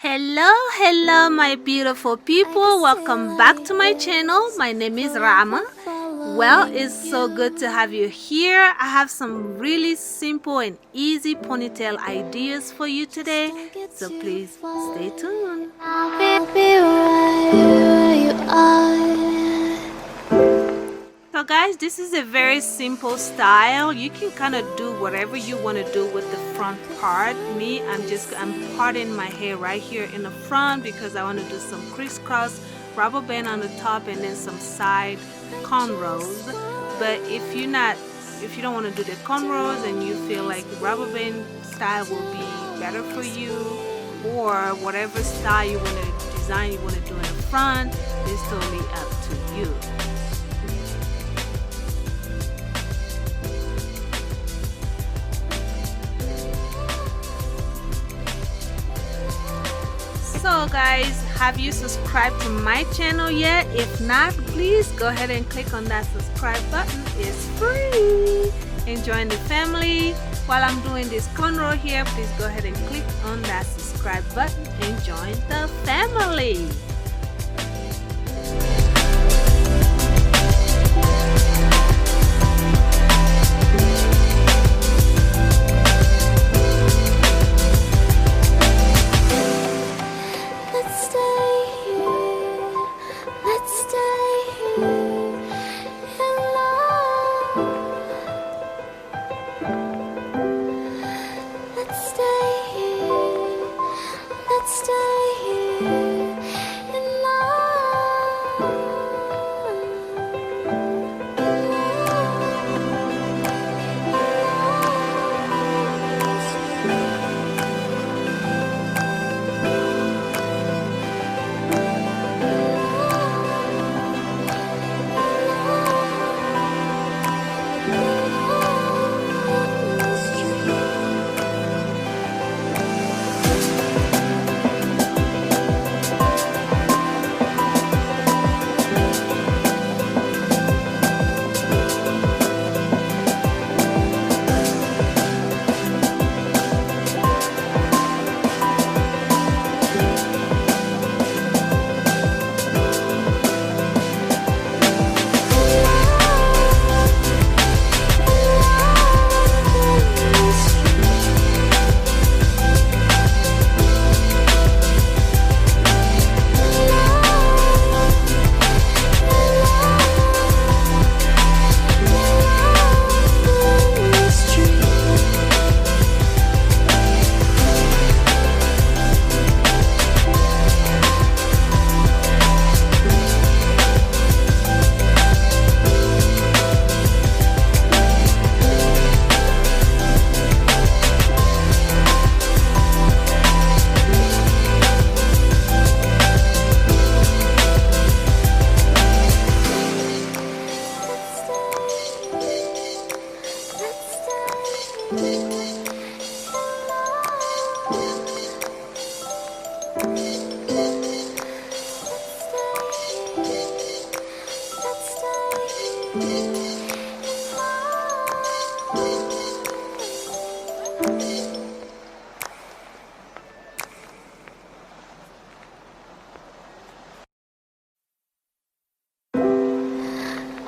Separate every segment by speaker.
Speaker 1: Hello, my beautiful people. Welcome back to my channel. My name is Rama. Well, it's so good to have you here. I have some really simple and easy ponytail ideas for you today, so please stay tuned. So guys, this is a very simple style. You can kind of do whatever you want to do with the front part. I'm parting my hair right here in the front because I want to do some crisscross rubber band on the top and then some side cornrows. But if you don't want to do the cornrows and you feel like the rubber band style will be better for you, or whatever style you want to design you want to do in the front, it's totally up to you. So guys, have you subscribed to my channel yet? If not, please go ahead and click on that subscribe button. It's free. And join the family. While I'm doing this cornrow here, please go ahead and click on that subscribe button and join the family.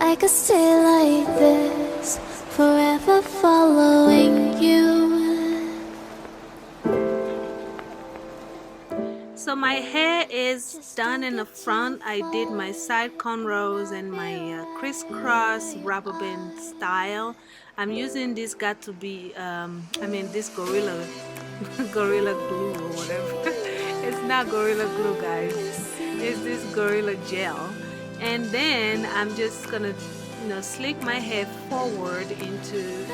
Speaker 2: I could stay like this, forever following you.
Speaker 1: So my hair is done in the front. I did my side cornrows and my crisscross rubber band style. I'm using this this gorilla glue or whatever. It's not gorilla glue, guys. It's this gorilla gel. And then I'm just gonna slick my hair forward into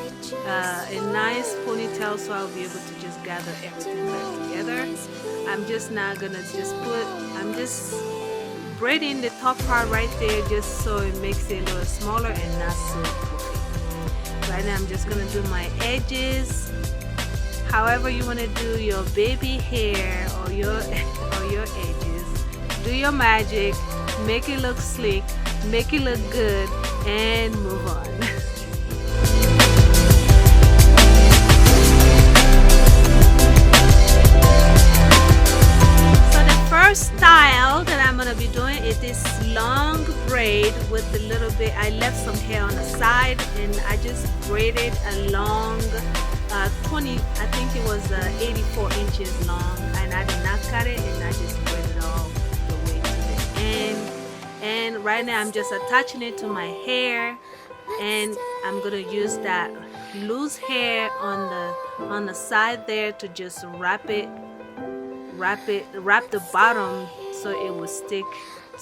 Speaker 1: a nice ponytail, so I'll be able to just gather everything back together. I'm just braiding the top part right there just so it makes it a little smaller and not so poofy. Right now I'm just gonna do my edges. However you want to do your baby hair or your edges, do your magic. Make it look sleek, make it look good, and move on. this long braid with a little bit, I left some hair on the side and I just braided a long 20, I think it was 84 inches long, and I did not cut it, and I just braided all the way to the end. And right now I'm just attaching it to my hair, and I'm gonna use that loose hair on the side there to just wrap the bottom so it will stick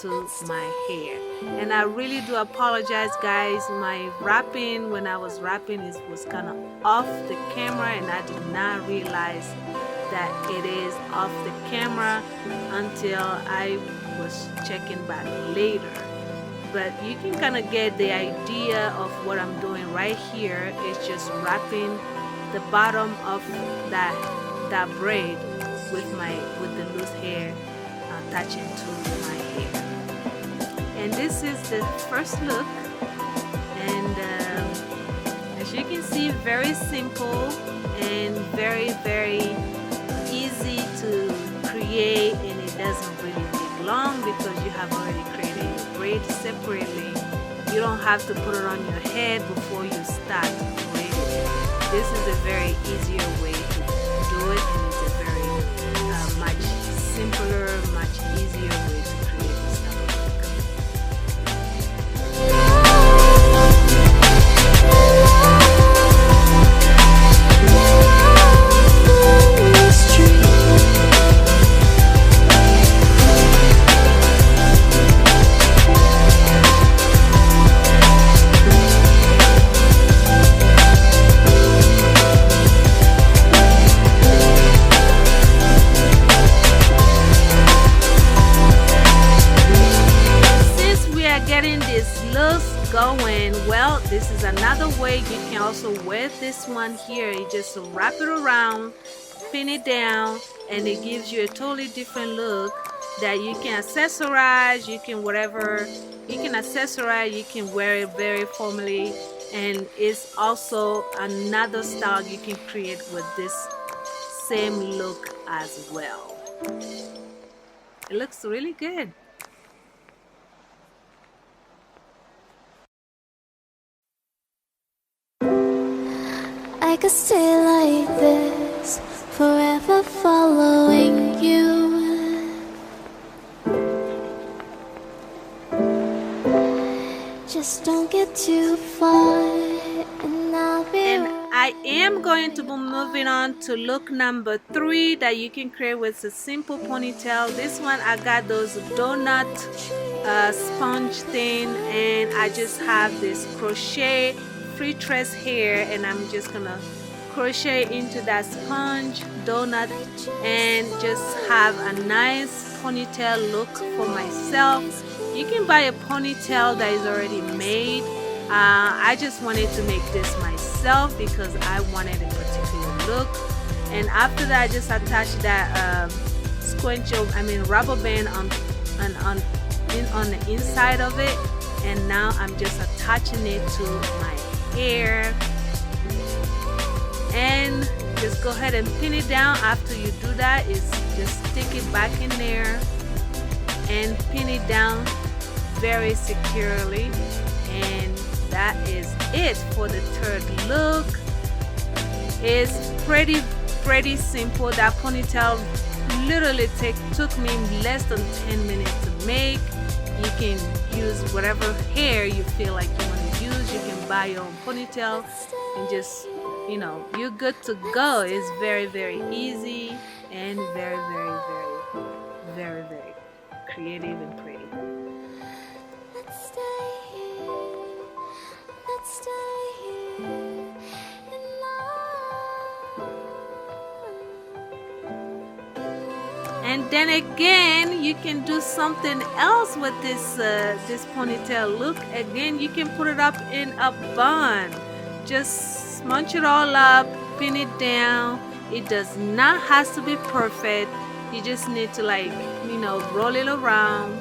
Speaker 1: to my hair. And I really do apologize, guys. My wrapping, when I was wrapping, it was kind of off the camera, and I did not realize that it is off the camera until I was checking back later. But you can kind of get the idea of what I'm doing right here. It's just wrapping the bottom of that braid with the loose hair attaching to my hair. And this is the first look, and as you can see, very simple and very easy to create, and it doesn't really take long because you have already created your braid separately. You don't have to put it on your head before you start braiding it. This is a very easier way to do it, and it's a very much simpler, much easier way to create this type of look. Going well, this is another way you can also wear this one here. You just wrap it around, pin it down, and it gives you a totally different look that you can accessorize. You can whatever you can accessorize, you can wear it very formally, and it's also another style you can create with this same look as well. It looks really good.
Speaker 2: I could stay like this, forever following you. Just don't get too far, and I'll be.
Speaker 1: And I am going to be moving on to look number 3 that you can create with a simple ponytail. This one I got those donut sponge thing, and I just have this crochet free tress hair, and I'm just gonna crochet into that sponge donut and just have a nice ponytail look for myself. You can buy a ponytail that is already made. I just wanted to make this myself because I wanted a particular look. And after that, I just attached that rubber band on the inside of it, and now I'm just attaching it to my hair. And just go ahead and pin it down. After you do that, is just stick it back in there and pin it down very securely. And that is it for the third look. It's pretty simple. That ponytail literally took me less than 10 minutes to make. You can use whatever hair you feel like you want to use. You can buy your own ponytail and just, you're good to go. It's very easy and very creative and pretty.
Speaker 2: Let's stay here. Let's stay here in love.
Speaker 1: And then again, you can do something else with this ponytail look. Again, you can put it up in a bun. Just smudge it all up, pin it down. It does not have to be perfect. You just need to roll it around,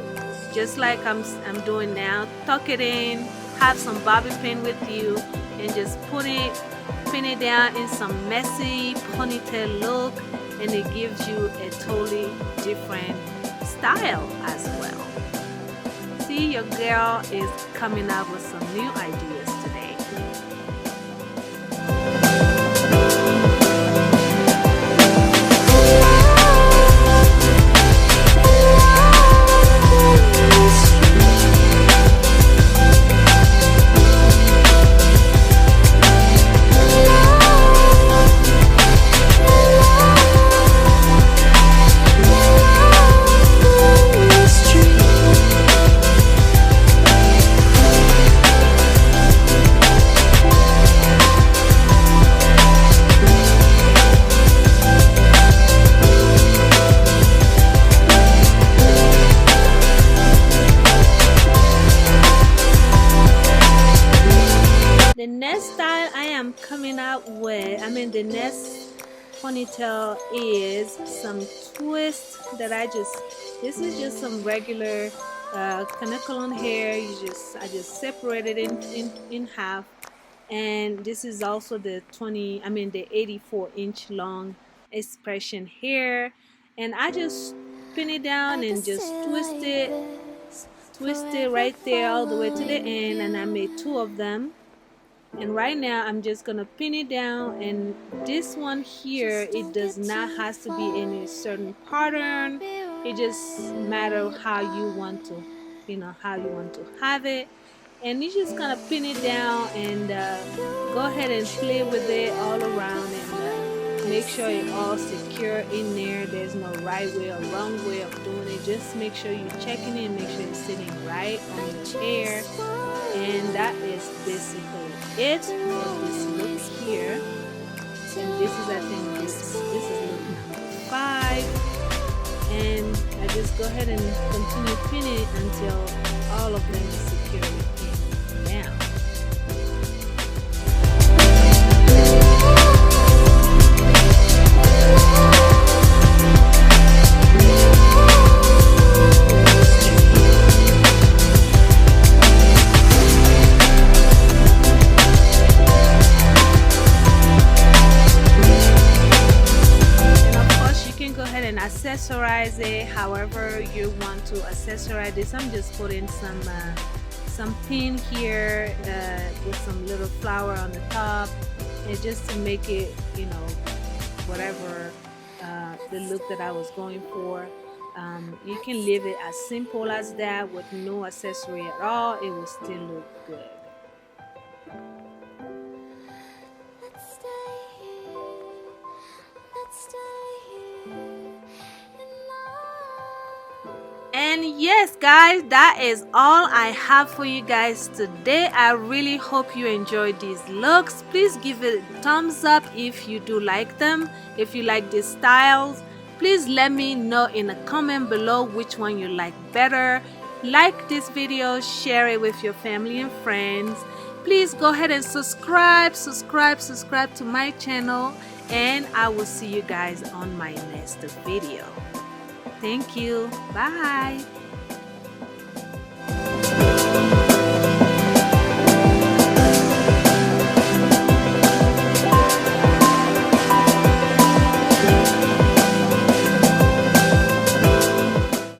Speaker 1: just like I'm doing now. Tuck it in, have some bobby pin with you, and just pin it down in some messy ponytail look, and it gives you a totally different style as well. see, your girl is coming up with some new ideas today. The next style I am coming out with, the next ponytail is some twist that this is just some regular canacolon hair. I just separated in half, and this is also the the 84-inch long expression hair, and I just pin it down and just twist it right there all the way to the end, and I made 2 of them. And right now I'm just gonna pin it down, and this one here, it does not have to be any certain pattern. It just matter how you want to have it, and you're just gonna pin it down and go ahead and play with it all around, and make sure it's all secure in there. There's no right way or wrong way of doing it. Just make sure you're checking it and make sure it's sitting right on your hair. And that is basically it for this look here. And this is, I think, this is look number 5. And I just go ahead and continue pinning until all of them is securely pinned down. Accessorize it however you want to accessorize this. I'm just putting some pin here with some little flower on the top, and just to make it, whatever the look that I was going for. You can leave it as simple as that with no accessory at all. It will still look good. And yes guys, that is all I have for you guys today. I really hope you enjoyed these looks. Please give it a thumbs up if you do like them. If you like these styles, please let me know in a comment below which one you like better. Like this video, share it with your family and friends. Please go ahead and subscribe to my channel, and I will see you guys on my next video. Thank you. Bye.